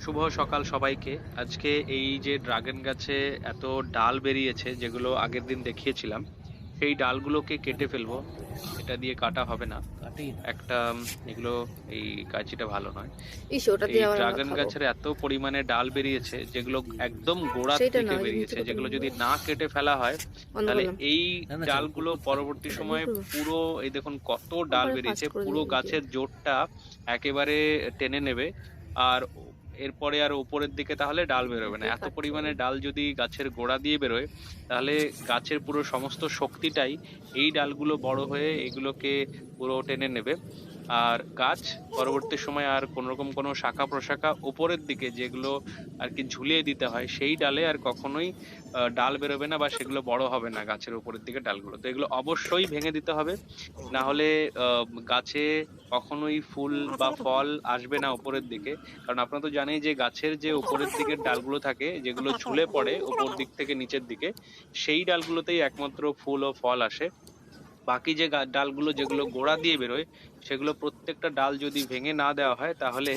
শুভ সকাল সবাইকে। আজকে এই যে ড্রাগন গাছে এত ডাল বেরিয়েছে যেগুলো আগের দিন দেখিয়েছিলাম, সেই ডালগুলোকে কেটে ফেলবো। এটা দিয়ে কাটা হবে না। কাটেই না। একটা এগুলো এই কাঁচিটা ভালো নয়। ইস! ওটা এই দিয়ে আবার আমরা ড্রাগন খাবো। গাছের এত পরিমাণে ডাল বেরিয়েছে যেগুলো একদম গোড়ার সেইটা না, থেকে ওই যে নিচে বেরিয়েছে, কত যেগুলো নোংরা। যদি না কেটে ফেলা হয় বন্ধ তাহলে করলাম। এই না, না চলো ডালগুলো করতে থাকো। পরবর্তী এটা দিয়ে সময়ে করবো? পুরো এই দেখুন কত ডাল পরে বেরিয়েছে, ফাস্ট করে পুরো দিবি ভিডিও। গাছের জোরটা একেবারে টেনে নেবে। আর এরপরে আর উপরের দিকে তাহলে ডাল বেরোবে না। কে এত কাটছে পরিমাণে বলো? ডাল যদি গাছের গোড়া দিয়ে বেরোয় তাহলে গাছের পুরো সমস্ত শক্তিটাই এই ডালগুলো বড় হয়ে এগুলোকে পুরো টেনে নেবে। আর গাছ পরবর্তী সময় আর কোনোরকম কোনো শাখা প্রশাখা উপরের দিকে যেগুলো আর কি ঝুলিয়ে দিতে হয় সেই ডালে আর কখনোই ডাল বেরোবে না বা সেগুলো বড় হবে না গাছের উপরের দিকে ডালগুলো। তো এগুলো অবশ্যই ভেঙে দিতে হবে। না হলে গাছে কখনোই ফুল বা ফল আসবে না উপরের দিকে। কারণ আপনারা তো জানেনই যে গাছের যে উপরের দিকের ডালগুলো থাকে, যেগুলো ঝুলে পড়ে উপর দিক থেকে নিচের দিকে, সেই ডালগুলোতেই একমাত্র ফুল ও ফল আসে। বাকি যে ডালগুলো যেগুলো গোড়া দিয়ে বেরোয়, সেগুলো প্রত্যেকটা ডাল যদি ভেঙে না দেওয়া হয় তাহলে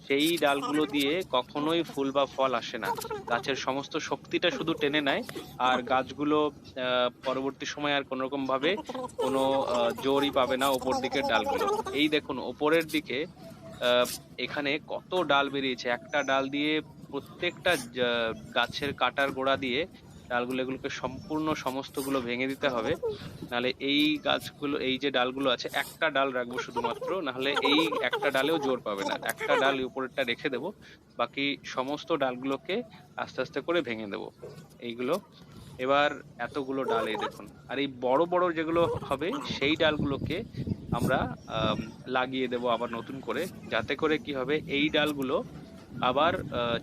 সেই ডালগুলো দিয়ে কখনোই ফুল বা ফল আসে না। গাছের সমস্ত শক্তিটা শুধু টেনে নেয়। আর গাছগুলো পরবর্তী সময়ে আর কোনোরকম ভাবে কোনো জোরই পাবে না ওপর দিকের ডালগুলো। এই দেখুন ওপরের দিকে আহ এখানে কত ডাল বেরিয়েছে, একটা ডাল দিয়ে প্রত্যেকটা গাছের কাটার গোড়া দিয়ে ডালগুলো এগুলোকে সম্পূর্ণ সমস্তগুলো ভেঙে দিতে হবে। নাহলে এই গাছগুলো, এই যে ডালগুলো আছে, একটা ডাল রাখবো শুধুমাত্র, নাহলে এই একটা ডালেও জোর পাবে না। একটা ডাল উপরেরটা রেখে দেবো, বাকি সমস্ত ডালগুলোকে আস্তে আস্তে করে ভেঙে দেবো। এইগুলো এবার এতগুলো ডাল এই দেখুন। আর এই বড় বড় যেগুলো হবে সেই ডালগুলোকে আমরা লাগিয়ে দেবো আবার নতুন করে, যাতে করে কি হবে এই ডালগুলো আবার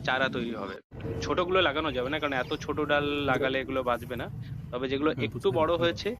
চারা তৈরি হবে। ছোটগুলো লাগানো যাবে না, কারণ এত ছোট ডাল লাগালে এগুলো বাঁচবে না। তবে যেগুলো একটু বুঝতে বড় পারলাম। হয়েছে